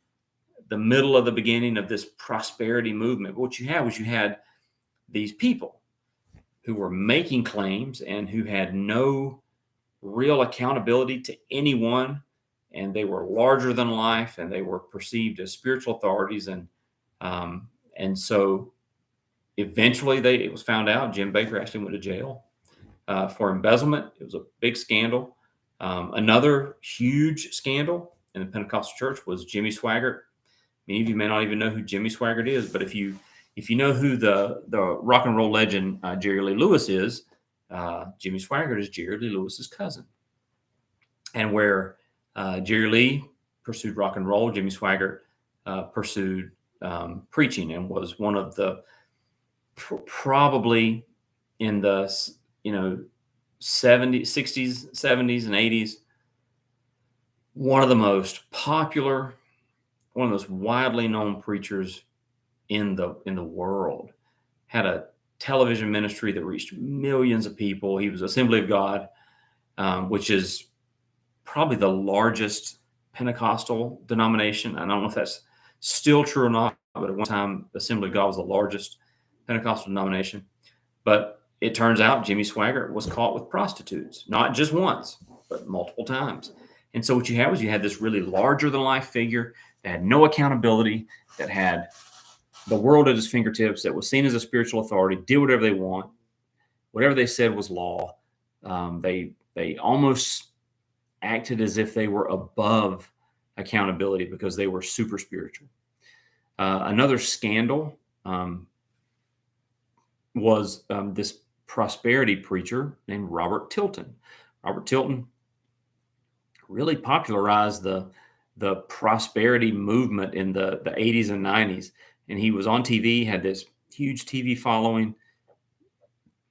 the middle of the beginning of this prosperity movement. But what you had these people who were making claims and who had no real accountability to anyone, and they were larger than life, and they were perceived as spiritual authorities, and so eventually it was found out. Jim Baker actually went to jail for embezzlement. It was a big scandal. Another huge scandal in the Pentecostal church was Jimmy Swaggart. Many of you may not even know who Jimmy Swaggart is, but if you know who the rock and roll legend Jerry Lee Lewis is, Jimmy Swaggart is Jerry Lee Lewis's cousin. And where Jerry Lee pursued rock and roll, Jimmy Swaggart pursued preaching, and was one of the probably in the 60s, 70s, and 80s, one of the most popular, one of the most widely known preachers in the world. Had a television ministry that reached millions of people. He was Assembly of God, which is probably the largest Pentecostal denomination. I don't know if that's still true or not, but at one time, Assembly of God was the largest Pentecostal denomination. But it turns out Jimmy Swaggart was caught with prostitutes, not just once, but multiple times. And so what you had this really larger than life figure that had no accountability, that had the world at his fingertips, that was seen as a spiritual authority, did whatever they want. Whatever they said was law. They almost acted as if they were above accountability because they were super spiritual. Another scandal was this prosperity preacher named Robert Tilton. Robert Tilton really popularized the prosperity movement in the 80s and 90s. And he was on TV, had this huge TV following,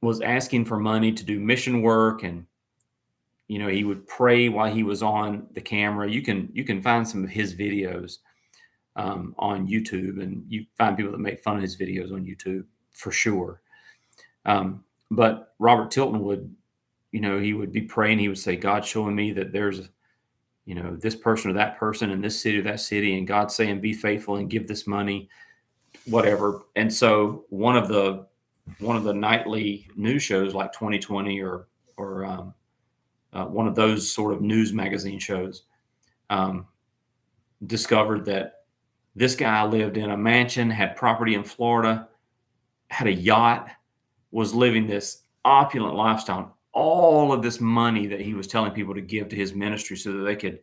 was asking for money to do mission work, and he would pray while he was on the camera. You can find some of his videos on YouTube, and you find people that make fun of his videos on YouTube for sure. But Robert Tilton would, he would be praying. He would say, "God's showing me that there's, this person or that person in this city or that city, and God's saying, be faithful and give this money, whatever." And so one of the nightly news shows like 2020 or one of those sort of news magazine shows discovered that this guy lived in a mansion, had property in Florida, had a yacht, was living this opulent lifestyle. All of this money that he was telling people to give to his ministry so that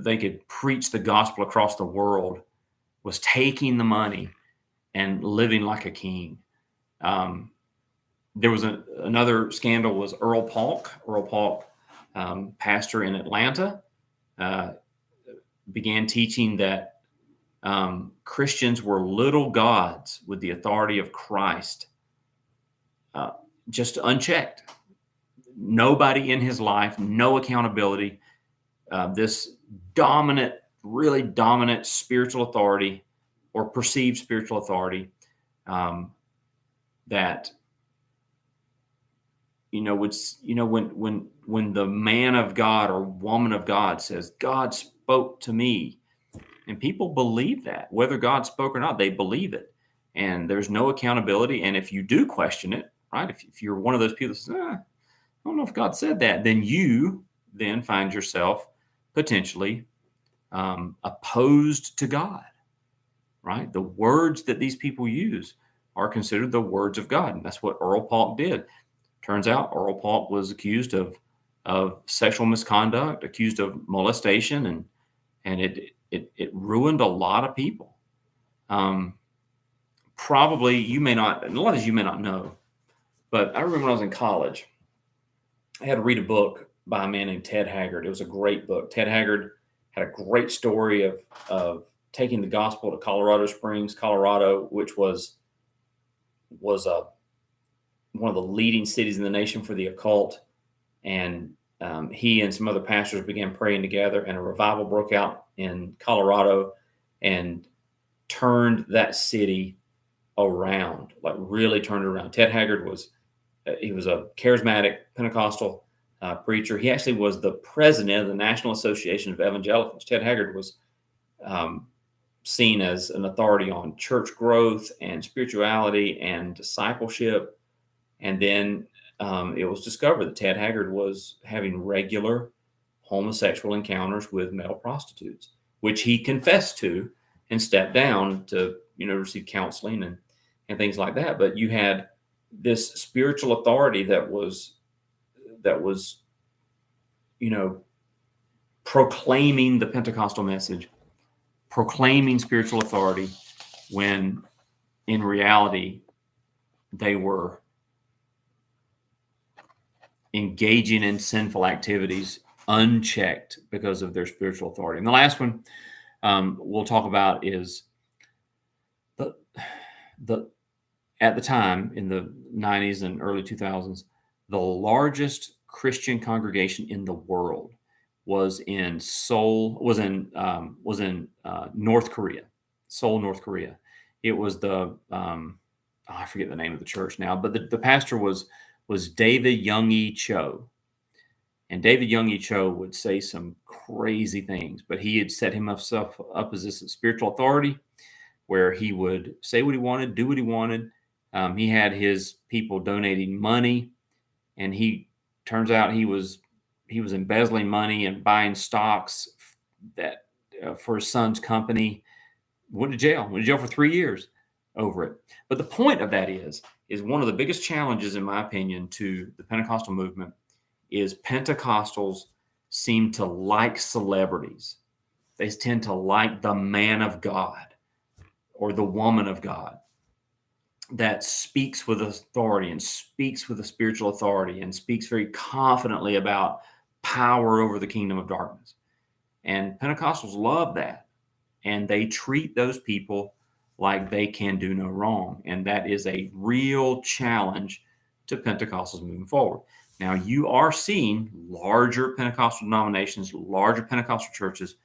they could preach the gospel across the world, was taking the money and living like a king. There was another scandal was Earl Polk. Earl Polk, pastor in Atlanta, began teaching that Christians were little gods with the authority of Christ, just unchecked. Nobody in his life, no accountability. This really dominant spiritual authority or perceived spiritual authority that when the man of God or woman of God says, "God spoke to me," and people believe that, whether God spoke or not, they believe it, and there's no accountability. And if you do question it, right, if you're one of those people that says, "I don't know if God said that," then you then find yourself potentially opposed to God, right? The words that these people use are considered the words of God, and that's what Earl Polk did. Turns out Earl Polk was accused of sexual misconduct, accused of molestation, and it ruined a lot of people. Probably you may not, and a lot of you may not know, but I remember when I was in college, I had to read a book by a man named Ted Haggard. It was a great book. Ted Haggard had a great story of taking the gospel to Colorado Springs, Colorado, which was one of the leading cities in the nation for the occult. And he and some other pastors began praying together, and a revival broke out in Colorado and turned that city around, like really turned it around. Ted Haggard was a charismatic Pentecostal preacher. He actually was the president of the National Association of Evangelicals. Ted Haggard was seen as an authority on church growth and spirituality and discipleship. And then it was discovered that Ted Haggard was having regular homosexual encounters with male prostitutes, which he confessed to and stepped down to, receive counseling and things like that. But you had this spiritual authority that was, proclaiming the Pentecostal message, proclaiming spiritual authority, when in reality they were engaging in sinful activities unchecked because of their spiritual authority. And the last one we'll talk about is the at the time in the 90s and early 2000s, the largest Christian congregation in the world was in North Korea, Seoul, North Korea. It was I forget the name of the church now, but the pastor was David Young-E Cho. And David Young-E Cho would say some crazy things, but he had set himself up as this spiritual authority where he would say what he wanted, do what he wanted. He had his people donating money, and turns out he was embezzling money and buying stocks that for his son's company. Went to jail for 3 years over it. But the point of that is one of the biggest challenges, in my opinion, to the Pentecostal movement is Pentecostals seem to like celebrities. They tend to like the man of God or the woman of God that speaks with authority and speaks with a spiritual authority and speaks very confidently about power over the kingdom of darkness. And Pentecostals love that. And they treat those people like they can do no wrong. And that is a real challenge to Pentecostals moving forward. Now, you are seeing larger Pentecostal denominations, larger Pentecostal churches,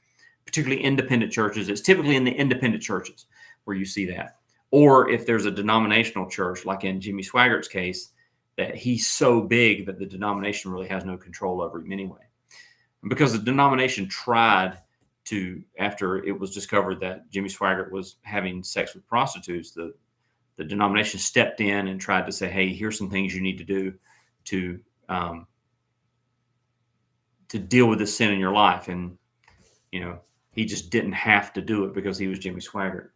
particularly independent churches. It's typically in the independent churches where you see that. Or if there's a denominational church, like in Jimmy Swaggart's case, that he's so big that the denomination really has no control over him anyway. Because the denomination tried to, after it was discovered that Jimmy Swaggart was having sex with prostitutes, the denomination stepped in and tried to say, hey, here's some things you need to do to deal with this sin in your life. And, he just didn't have to do it because he was Jimmy Swaggart.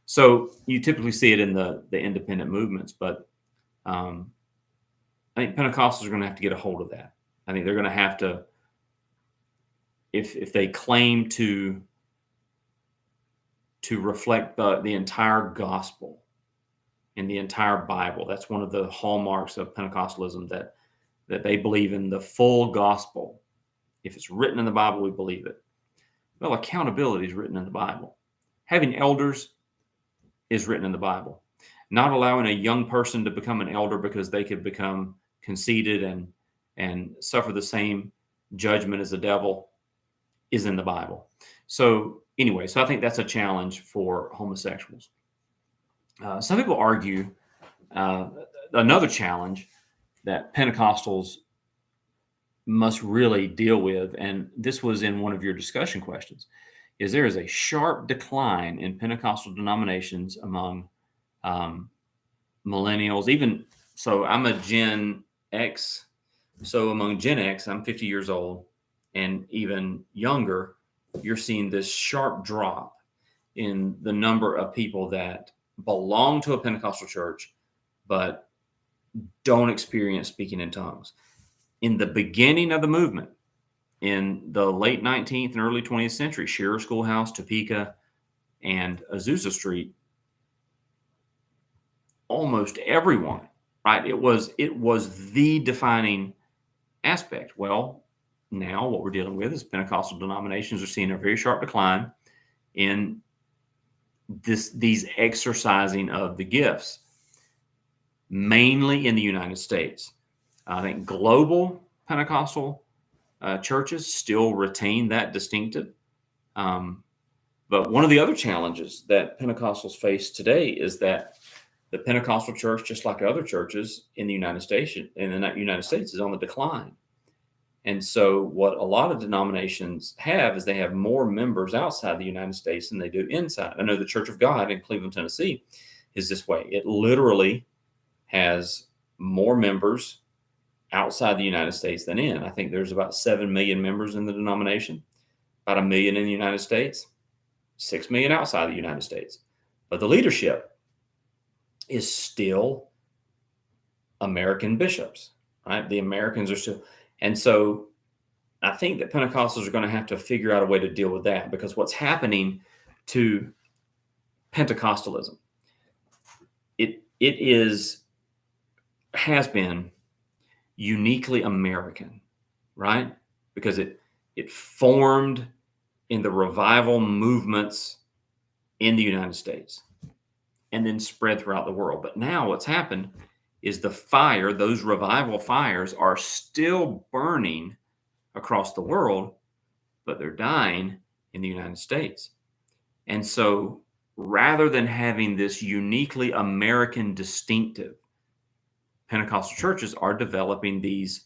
So you typically see it in the independent movements, but I think Pentecostals are going to have to get a hold of that. I think they're going to have to, if they claim to reflect the entire gospel and the entire Bible, that's one of the hallmarks of Pentecostalism, that they believe in the full gospel. If it's written in the Bible, we believe it. Well, accountability is written in the Bible. Having elders is written in the Bible. Not allowing a young person to become an elder because they could become conceited and suffer the same judgment as the devil is in the Bible. So anyway, I think that's a challenge for homosexuals. Some people argue another challenge that Pentecostals must really deal with, and this was in one of your discussion questions, is there is a sharp decline in Pentecostal denominations among millennials. Even so, I'm a Gen X. So among Gen X, I'm 50 years old, and even younger, you're seeing this sharp drop in the number of people that belong to a Pentecostal church, but don't experience speaking in tongues. In the beginning of the movement, in the late 19th and early 20th century, Shearer Schoolhouse, Topeka, and Azusa Street, almost everyone, right? It was the defining aspect. Well, now what we're dealing with is Pentecostal denominations are seeing a very sharp decline in these exercising of the gifts, mainly in the United States. I think global Pentecostal churches still retain that distinctive. But one of the other challenges that Pentecostals face today is that the Pentecostal church, just like other churches in the United States, is on the decline. And so what a lot of denominations have is they have more members outside the United States than they do inside. I know the Church of God in Cleveland, Tennessee is this way. It literally has more members outside the United States than in. I think there's about 7 million members in the denomination, about 1 million in the United States, 6 million outside the United States. But the leadership is still American bishops, right? The Americans are still. And so I think that Pentecostals are going to have to figure out a way to deal with that, because what's happening to Pentecostalism, has been uniquely American, right? Because it formed in the revival movements in the United States and then spread throughout the world. But now what's happened is those revival fires are still burning across the world, but they're dying in the United States. And so rather than having this uniquely American distinctive, Pentecostal churches are developing these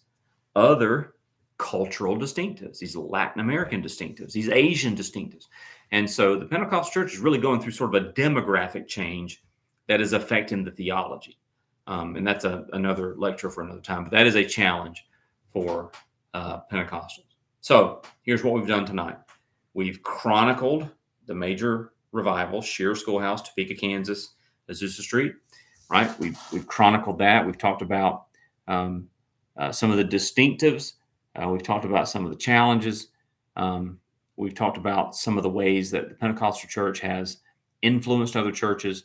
other cultural distinctives, these Latin American distinctives, these Asian distinctives. And so the Pentecostal church is really going through sort of a demographic change that is affecting the theology. And that's another lecture for another time, but that is a challenge for Pentecostals. So here's what we've done tonight. We've chronicled the major revivals: Shearer Schoolhouse, Topeka, Kansas, Azusa Street, right? We've chronicled that. We've talked about some of the distinctives. We've talked about some of the challenges. We've talked about some of the ways that the Pentecostal church has influenced other churches.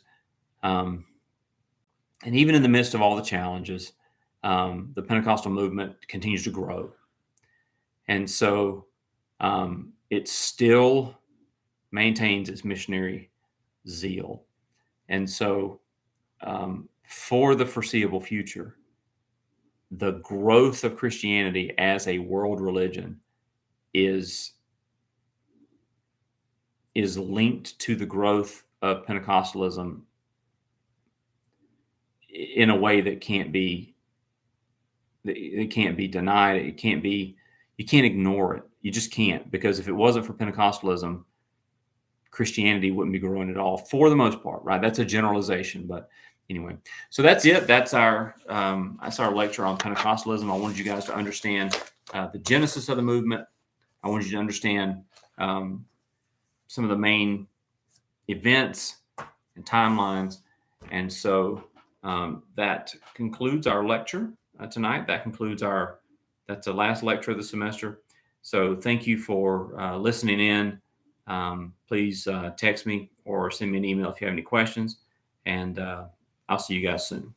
And even in the midst of all the challenges, the Pentecostal movement continues to grow. And so it still maintains its missionary zeal. And so for the foreseeable future, the growth of Christianity as a world religion is linked to the growth of Pentecostalism in a way that can't be denied. You can't ignore it. You just can't, because if it wasn't for Pentecostalism, Christianity wouldn't be growing at all, for the most part, right? That's a generalization, but anyway. So that's it. That's our lecture on Pentecostalism. I wanted you guys to understand the genesis of the movement. I wanted you to understand some of the main events and timelines. And so that concludes our lecture tonight. That's the last lecture of the semester. So thank you for listening in. Please text me or send me an email if you have any questions, and I'll see you guys soon.